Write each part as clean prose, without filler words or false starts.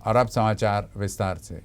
और अब समाचार विस्तार से।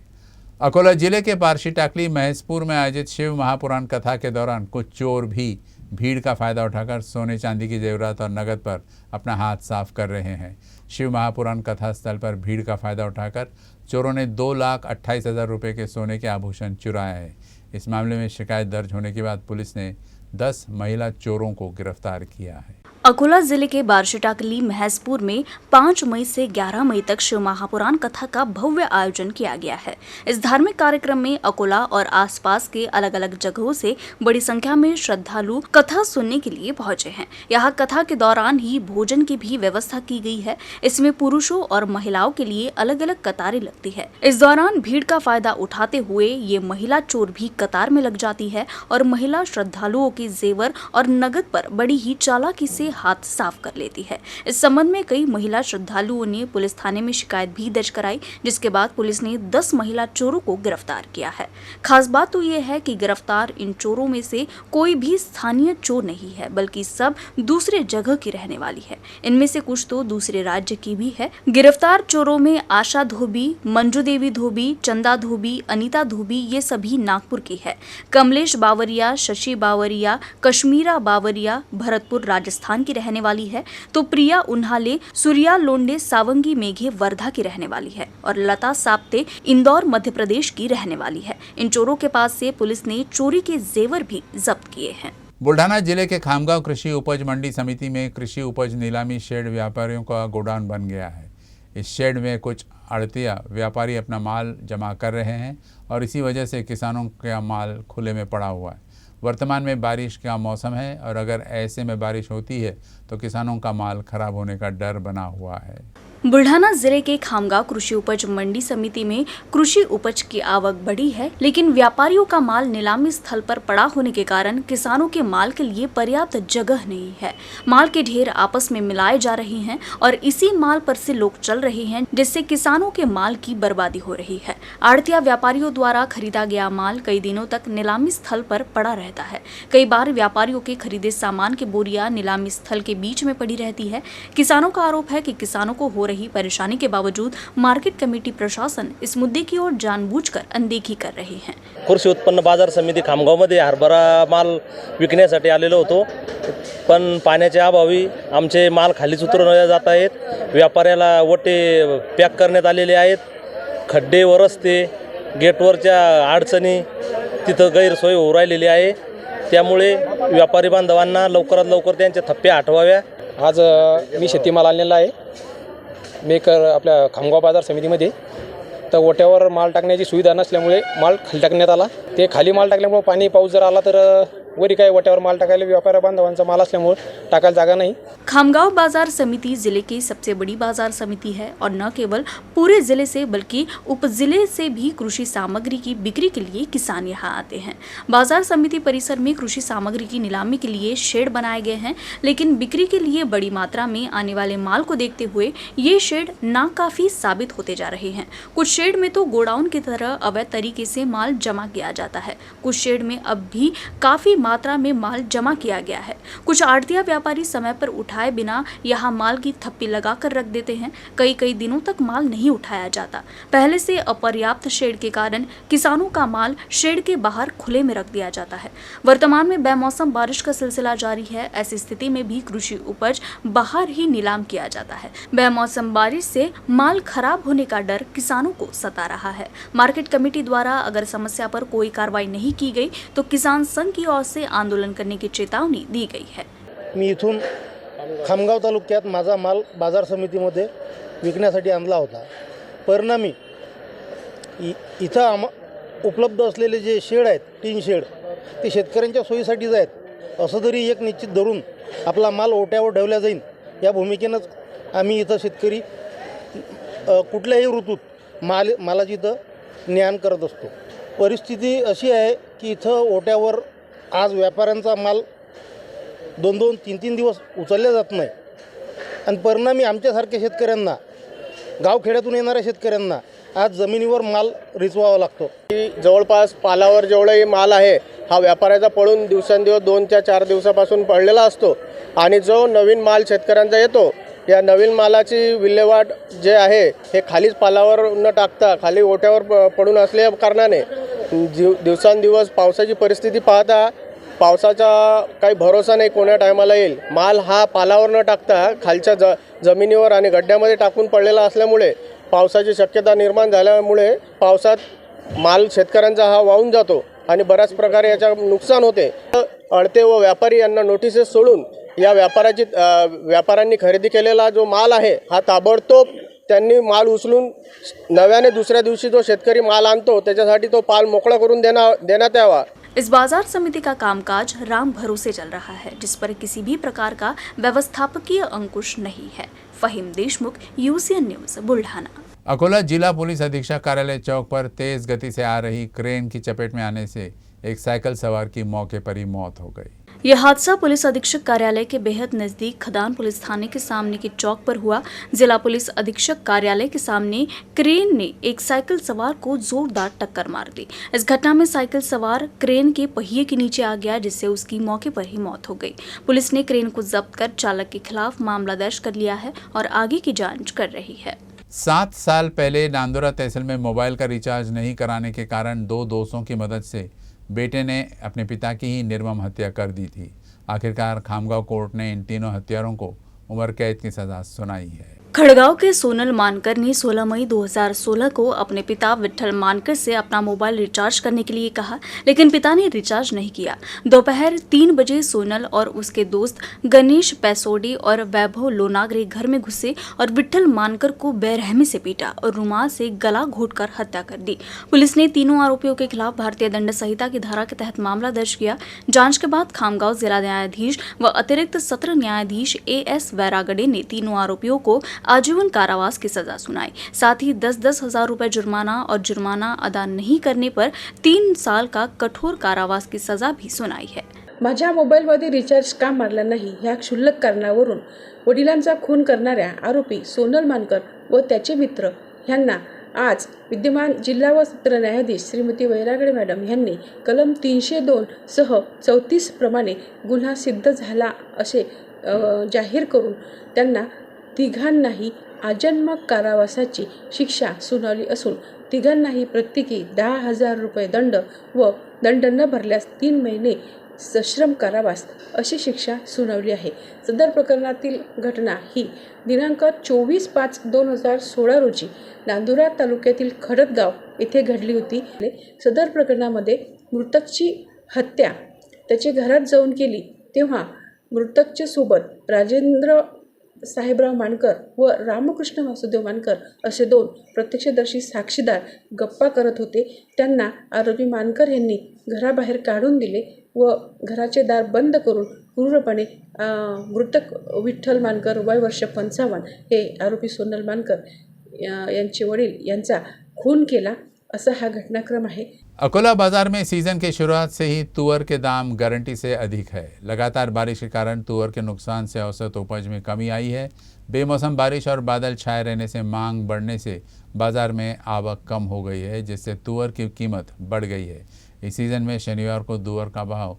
अकोला जिले के पारसी टाकली महेशपुर में आयोजित शिव महापुराण कथा के दौरान कुछ चोर भी भीड़ का फायदा उठाकर सोने चांदी की जेवरात और नगद पर अपना हाथ साफ कर रहे हैं। शिव महापुराण कथा स्थल पर भीड़ का फायदा उठाकर चोरों ने 2,28,000 रुपये के सोने के आभूषण चुराए हैं। इस मामले में शिकायत दर्ज होने के बाद पुलिस ने 10 महिला चोरों को गिरफ्तार किया है। अकोला जिले के पारसी टाकली महेशपुर में 5 मई से 11 मई तक शिव महापुराण कथा का भव्य आयोजन किया गया है। इस धार्मिक कार्यक्रम में अकोला और आसपास के अलग अलग जगहों से बड़ी संख्या में श्रद्धालु कथा सुनने के लिए पहुंचे हैं। यहाँ कथा के दौरान ही भोजन की भी व्यवस्था की गई है। इसमें पुरुषों और महिलाओं के लिए अलग अलग कतारें लगती है। इस दौरान भीड़ का फायदा उठाते हुए ये महिला चोर भी कतार में लग जाती है और महिला श्रद्धालुओं के जेवर और नगद पर बड़ी ही चालाकी से हाथ साफ कर लेती है। इस संबंध में कई महिला श्रद्धालुओं ने पुलिस थाने में शिकायत भी दर्ज कराई, जिसके बाद पुलिस ने 10 महिला चोरों को गिरफ्तार किया है। खास बात तो ये है कि गिरफ्तार इन चोरों में से कोई भी स्थानीय चोर नहीं है, बल्कि सब दूसरे जगह की रहने वाली है। इनमें से कुछ तो दूसरे राज्य की भी है। गिरफ्तार चोरों में आशा धोबी, मंजू देवी धोबी, चंदा धोबी, अनीता धोबी ये सभी नागपुर की है। कमलेश बावरिया, शशि बावरिया, कश्मीरा बावरिया भरतपुर राजस्थान की रहने वाली है, तो प्रिया उन्हाले, सूर्या लोंडे सावंगी मेघे वर्धा की रहने वाली है और लता साप्ते इंदौर मध्य प्रदेश की रहने वाली है। इन चोरों के पास से पुलिस ने चोरी के जेवर भी जब्त किए हैं। बुल्ढाना जिले के खामगांव कृषि उपज मंडी समिति में कृषि उपज नीलामी शेड व्यापारियों का गोडाउन बन गया है। इस शेड में कुछ आड़तिया व्यापारी अपना माल जमा कर रहे हैं और इसी वजह से किसानों का माल खुले में पड़ा हुआ है। वर्तमान में बारिश का मौसम है और अगर ऐसे में बारिश होती है तो किसानों का माल खराब होने का डर बना हुआ है। बुल्ढाना जिले के खामगांव कृषि उपज मंडी समिति में कृषि उपज की आवक बढ़ी है, लेकिन व्यापारियों का माल नीलामी स्थल पर पड़ा होने के कारण किसानों के माल के लिए पर्याप्त जगह नहीं है। माल के ढेर आपस में मिलाए जा रहे हैं और इसी माल पर से लोग चल रहे हैं, जिससे किसानों के माल की बर्बादी हो रही है। आड़तिया व्यापारियों द्वारा खरीदा गया माल कई दिनों तक नीलामी स्थल पर पड़ा रहता है। कई बार व्यापारियों के खरीदे सामान की बोरियां नीलामी स्थल के बीच में पड़ी रहती है। किसानों का आरोप है कि किसानों को हो रही परेशानी के बावजूद मार्केट कमेटी प्रशासन इस मुद्दे की ओर जानबूझकर अनदेखी कर रही है। कृषी उत्पन्न बाजार समिती खामगावमध्ये हरभरा माल विकण्यासाठी आलेलो होतो, पण पाण्याच्या अभावी आमचे माल खालीच उतरवले जात आहेत। व्यापाऱ्याला वटे पॅक करण्यात आलेले आहेत। खड्डे व रस्ते, गेटवरच्या अडचणी, तिथं गैरसोय होऊ राहिलेली आहे। त्यामुळे व्यापारी बांधवांना लवकरात लवकर त्यांचे थप्पे हटवाव्या। आज मी शेतीमाल आणलेला आहे मेकर आपल्या खामगाव बाजार समितीमध्ये, तर ओट्यावर माल टाकण्याची सुविधा नसल्यामुळे माल खाली टाकण्यात आला। ते खाली माल टाकल्यामुळे पाणी पाऊस जर आला तर वरी काय ओट्यावर माल टाकायला व्यापारी बांधवांचा माल असल्यामुळे टाकायला जागा नहीं। खामगांव बाजार समिति जिले की सबसे बड़ी बाजार समिति है और न केवल पूरे जिले से बल्कि उप जिले से भी कृषि सामग्री की बिक्री के लिए किसान यहाँ आते हैं। बाजार समिति परिसर में कृषि सामग्री की नीलामी के लिए शेड बनाए गए हैं, लेकिन बिक्री के लिए बड़ी मात्रा में आने वाले माल को देखते हुए ये शेड नाकाफी साबित होते जा रहे हैं। कुछ शेड में तो गोडाउन की तरह अवैध तरीके से माल जमा किया जाता है। कुछ शेड में अब भी काफी मात्रा में माल जमा किया गया है। कुछ आड़तिया व्यापारी समय पर उठाए बिना यहाँ माल की थप्पी लगाकर रख देते हैं। कई दिनों तक माल नहीं उठाया जाता। पहले से अपर्याप्त शेड के कारण किसानों का माल शेड के बाहर खुले में रख दिया जाता है। वर्तमान में बेमौसम बारिश का सिलसिला जारी है। ऐसी स्थिति में भी कृषि उपज बाहर ही नीलाम किया जाता है। बेमौसम बारिश से माल खराब होने का डर किसानों को सता रहा है। मार्केट कमेटी द्वारा अगर समस्या पर कोई कार्रवाई नहीं की गई तो किसान संघ की ओर से आंदोलन करने की चेतावनी दी गई है। मी इथून खामगाव तालुक्यात माझा माल बाजार समितीमध्ये विकण्यासाठी आणला होता। परिणामी इथं उपलब्ध असलेले जे शेड आहेत, 3 शेड, ते शेतकऱ्यांच्या सोयीसाठीच आहेत असं तरी एक निश्चित धरून आपला माल ओट्यावर ठेवला जाईल या भूमिकेनंच आम्ही इथं शेतकरी कुठल्याही ऋतूत मालाची इथं ज्ञान करत असतो। परिस्थिती अशी आहे की इथं ओट्यावर आज व्यापाऱ्यांचा माल 2-2, 3-3 दिवस उचलला जात नाही आणि परिणामी आमच्यासारख्या शेतकऱ्यांना, गावखेड्यातून येणाऱ्या शेतकऱ्यांना आज जमिनीवर माल रिचवावा लागतो। जवळपास पालावर जेवढाही माल आहे हा व्यापाऱ्याचा पडून दिवसेंदिवस 2 ते 4 दिवसापासून पडलेला असतो आणि जो नवीन माल शेतकऱ्यांचा येतो या नवीन मालाची विल्हेवाट जे आहे हे खालीच पालावर न टाकता खाली ओट्यावर पडून असल्या कारणाने दिवसांदिवस पावसाची परिस्थिती पाहता पावसाचा काही भरोसा नाही, कोण्या टायमाला येईल. माल हा पालावर न टाकता खालच्या जमिनीवर आणि गड्ड्यामध्ये टाकून पडलेला असल्यामुळे पावसाची शक्यता निर्माण झाल्यामुळे पावसात माल शेतकऱ्यांचा हा वाहून जातो आणि बऱ्याच प्रकारे याचा नुकसान होते. अडते व व्यापारी यांना नोटिसेस सोडून या व्यापाऱ्यांनी खरेदी केलेला जो माल आहे हा ताबडतोब त्यांनी माल उचलून नव्याने दुसऱ्या दिवशी जो शेतकरी माल आणतो त्याच्यासाठी तो पाल मोकळा करून देण्यात यावा. इस बाजार समिति का कामकाज राम भरोसे चल रहा है, जिस पर किसी भी प्रकार का व्यवस्थापकीय अंकुश नहीं है। Faheem Deshmukh, UCN news, Buldhana. अकोला जिला पुलिस अधीक्षक कार्यालय चौक पर तेज गति से आ रही क्रेन की चपेट में आने से एक साइकिल सवार की मौके पर ही मौत हो गई। यह हादसा पुलिस अधीक्षक कार्यालय के बेहद नजदीक खदान पुलिस थाने के सामने की चौक पर हुआ। जिला पुलिस अधीक्षक कार्यालय के सामने क्रेन ने एक साइकिल सवार को जोरदार टक्कर मार दी। इस घटना में साइकिल सवार क्रेन के पहिए के नीचे आ गया, जिससे उसकी मौके पर ही मौत हो गई। पुलिस ने क्रेन को जब्त कर चालक के खिलाफ मामला दर्ज कर लिया है और आगे की जांच कर रही है। 7 साल पहले नांदोरा तहसील में मोबाइल का रिचार्ज नहीं कराने के कारण 2 दोस्तों की मदद से बेटे ने अपने पिता की ही निर्मम हत्या कर दी थी। आखिरकार खामगांव कोर्ट ने इन तीनों हत्यारों को उम्र कैद की सजा सुनाई है। खड़गांव के सोनल मानकर ने 16 मई 2016 को अपने पिता विठल मानकर से अपना मोबाइल रिचार्ज करने के लिए कहा, लेकिन पिता ने रिचार्ज नहीं किया। दोपहर 3 बजे सोनल और उसके दोस्त गणेश पैसोडी और वैभव लोनागरे घर में घुसे और विठल मानकर को बेरहमी से पीटा और रुमाल से गला घोंटकर हत्या कर दी। पुलिस ने तीनों आरोपियों के खिलाफ भारतीय दंड संहिता की धारा के तहत मामला दर्ज किया। जांच के बाद खामगांव जिला न्यायाधीश व अतिरिक्त सत्र न्यायाधीश AS वैरागड़े ने तीनों आरोपियों को आजीवन कारावास की सजा सुनाई। साथ ही 10-10 हजार रुपए जुर्माना और जुर्माना अदा नहीं करने पर 3 साल का कठोर कारावास की सजा भी सुनाई है। माझ्या मोबाईलमध्ये रिचार्ज का मारला नाही ह्या क्षुल्लक कारणावरून वडिलांचा खून करणाऱ्या आरोपी सोनल मानकर व त्याचे मित्र यांना आज विद्यमान जिल्हा व सत्र न्यायाधीश श्रीमती वैरागडे मॅडम यांनी कलम 302 सह 34 प्रमाणे गुन्हा सिद्ध झाला असे जाहीर करून त्यांना तिघांनाही आजन्म कारावासाची शिक्षा सुनावली असून तिघांनाही प्रत्येकी 10,000 रुपये दंड व दंड न भरल्यास 3 महिने सश्रम कारावास अशी शिक्षा सुनावली आहे। सदर प्रकरणातील घटना ही दिनांक 24/5/2016 रोजी नांदुरा तालुक्यातील खडदगाव येथे घडली होती। सदर प्रकरणामध्ये मृतकची हत्या त्याच्या घरात जाऊन केली तेव्हा मृतकच्या सोबत राजेंद्र साहेबराव मानकर व रामकृष्ण वासुदेव मानकर असे 2 प्रत्यक्षदर्शी साक्षीदार गप्पा करत होते। त्यांना आरोपी मानकर यांनी घराबाहेर काढून दिले व घराचे दार बंद करून क्रूरपणे मृतक विठ्ठल मानकर वय वर्ष 55 हे आरोपी सोनल मानकर यांचे वडील यांचा खून केला, असा हा घटनाक्रम आहे। अकोला बाजार में सीजन की शुरुआत से ही तुअर के दाम गारंटी से अधिक है। लगातार बारिश के कारण तुअर के नुकसान से औसत उपज में कमी आई है। बेमौसम बारिश और बादल छाए रहने से मांग बढ़ने से बाजार में आवक कम हो गई है, जिससे तुअर की कीमत बढ़ गई है। इस सीज़न में शनिवार को तुअर का भाव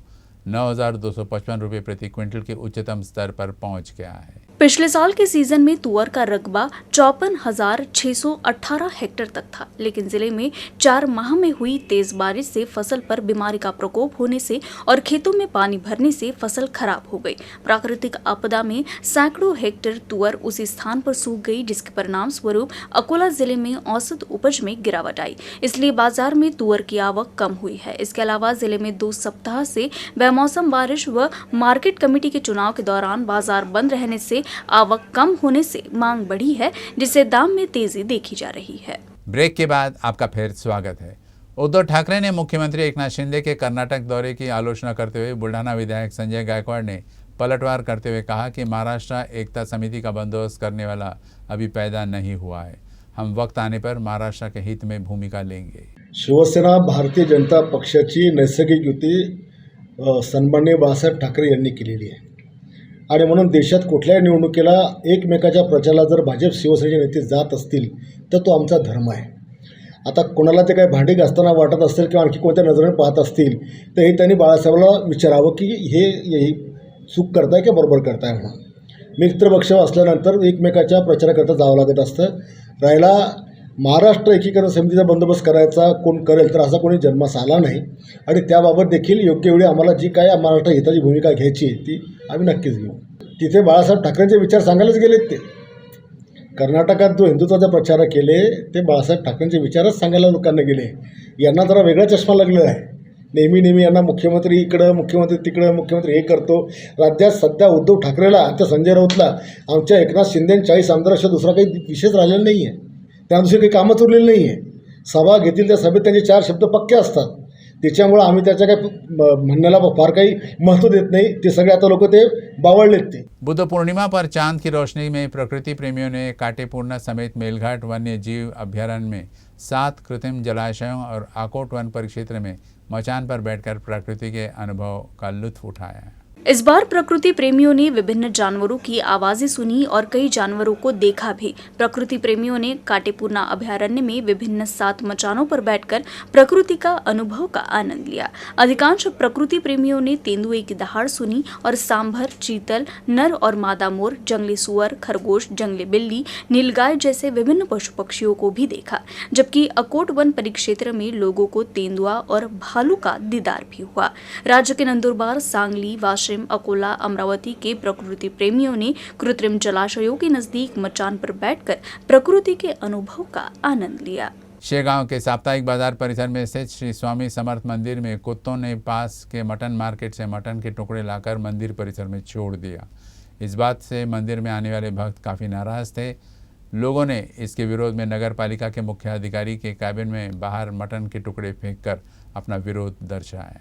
9,255 रुपये प्रति क्विंटल के उच्चतम स्तर पर पहुंच गया है। पिछले साल के सीजन में तुअर का रकबा 54,618 हेक्टेयर तक था, लेकिन जिले में 4 माह में हुई तेज बारिश से फसल पर बीमारी का प्रकोप होने से और खेतों में पानी भरने से फसल खराब हो गई। प्राकृतिक आपदा में सैकड़ों हेक्टेयर तुअर उसी स्थान पर सूख गई, जिसके परिणाम स्वरूप अकोला जिले में औसत उपज में गिरावट आई। इसलिए बाजार में तुअर की आवक कम हुई है। इसके अलावा जिले में 2 सप्ताह से बेमौसम बारिश व मार्केट कमेटी के चुनाव के दौरान बाजार बंद रहने से आवक कम होने से मांग बढ़ी है, जिससे दाम में तेजी देखी जा रही है। ब्रेक के बाद आपका फिर स्वागत है। उद्धव ठाकरे ने मुख्यमंत्री एकनाथ शिंदे के कर्नाटक दौरे की आलोचना करते हुए बुल्ढाना विधायक संजय गायकवाड़ ने पलटवार करते हुए कहा कि महाराष्ट्र एकता समिति का बंदोबस्त करने वाला अभी पैदा नहीं हुआ है। हम वक्त आने पर महाराष्ट्र के हित में भूमिका लेंगे। शिवसेना भारतीय जनता पक्षाची नैसर्गिक युती सन्माननीय बाळासाहेब ठाकरे यांनी केलेली आहे आणि म्हणून देशात कुठल्याही निवडणुकीला एकमेकाच्या प्रचाराला जर भाजप शिवसेनेचे नेते जात असतील तर तो आमचा धर्म आहे। आता कोणाला ते काही भांडी घासताना वाटत असेल किंवा आणखी कोणत्या नजरेने पाहत असतील तर हे त्यांनी बाळासाहेबांना विचारावं की हे चूक करताय की बरोबर करताय म्हणून। मित्रपक्ष असल्यानंतर एकमेकाच्या प्रचाराकरता जावं लागत असतं. राहिला महाराष्ट्र एकीकरण समितीचा बंदोबस्त करायचा कोण करेल तर असा कोणी जन्मास आला नाही आणि त्याबाबत देखील योग्य वेळी आम्हाला जी काय महाराष्ट्र हिताची भूमिका घ्यायची आहे ती आम्ही नक्कीच घेऊ. तिथे बाळासाहेब ठाकरेंचे विचार सांगायलाच गेलेत. ते कर्नाटकात जो हिंदुत्वाचा प्रचार केले ते बाळासाहेब ठाकरेंचे विचारच सांगायला लोकांना गेले. यांना जरा वेगळा चष्मा लागलेला आहे. नेहमी यांना मुख्यमंत्री इकडं, मुख्यमंत्री तिकडं, मुख्यमंत्री हे करतो. राज्यात सध्या उद्धव ठाकरेला आणि त्या संजय राऊतला आमच्या एकनाथ शिंदे 40 आमदाराशिवाय दुसरा काही विषयच राहिलेला नाही आहे. त्या दुसरी काही कामच उरलेली नाही आहे. सभा घेतील त्या सभेत त्यांचे 4 शब्द पक्के असतात. त्याच्यामुळं आम्ही त्याच्या काही म्हणण्याला फार काही महत्त्व देत नहीं. ते सगळे आता लोक ते बावळलेत. ते बुद्ध पूर्णिमा पर चांद की रोशनी में प्रकृति प्रेमियों ने काटेपूर्णा समेत मेलघाट वन्य जीव अभ्यारण्य में 7 कृत्रिम जलाशयों और आकोट वन परिक्षेत्र में मचान पर बैठकर प्रकृति के अनुभव का लुत्फ उठाया। इस बार प्रकृति प्रेमियों ने विभिन्न जानवरों की आवाजें सुनी और कई जानवरों को देखा भी। प्रकृति प्रेमियों ने काटेपूर्णा अभयारण्य में विभिन्न 7 मचानों पर बैठकर प्रकृति का अनुभव का आनंद लिया। अधिकांश प्रकृति प्रेमियों ने तेंदुए की दहाड़ सुनी और सांभर, चीतल, नर और मादा मोर, जंगली सुअर, खरगोश, जंगली बिल्ली, नीलगाय जैसे विभिन्न पशु पक्षियों को भी देखा। जबकि अकोट वन परिक्षेत्र में लोगों को तेंदुआ और भालू का दीदार भी हुआ। राज्य के नंदुरबार, सांगली, वाशिम, अकोला, अमरावती के प्रकृति प्रेमियों ने कृत्रिम जलाशयों के नजदीक मचान पर बैठकर प्रकृति के अनुभव का आनंद लिया। शेगांव के साप्ताहिक बाजार परिसर में स्थित श्री स्वामी समर्थ मंदिर में कुत्तों ने पास के मटन मार्केट से मटन के टुकड़े लाकर मंदिर परिसर में छोड़ दिया। इस बात से मंदिर में आने वाले भक्त काफ़ी नाराज थे। लोगों ने इसके विरोध में नगर पालिका के मुख्य अधिकारी के कैबिन में बाहर मटन के टुकड़े फेंककर अपना विरोध दर्शाया।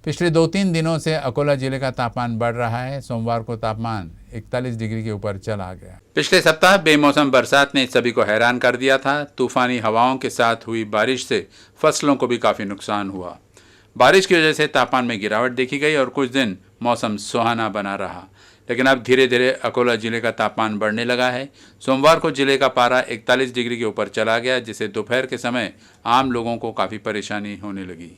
पिछले 2-3 दिनों से अकोला जिले का तापमान बढ़ रहा है। सोमवार को तापमान 41 डिग्री के ऊपर चला गया। पिछले सप्ताह बेमौसम बरसात ने सभी को हैरान कर दिया था। तूफानी हवाओं के साथ हुई बारिश से फसलों को भी काफ़ी नुकसान हुआ। बारिश की वजह से तापमान में गिरावट देखी गई और कुछ दिन मौसम सुहाना बना रहा, लेकिन अब धीरे धीरे अकोला जिले का तापमान बढ़ने लगा है। सोमवार को जिले का पारा 41 डिग्री के ऊपर चला गया, जिससे दोपहर के समय आम लोगों को काफ़ी परेशानी होने लगी।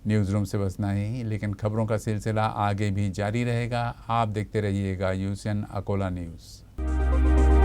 न्यूज़ रूम से बस नहीं, लेकिन खबरों का सिलसिला आगे भी जारी रहेगा। आप देखते रहिएगा यूएन अकोला न्यूज़।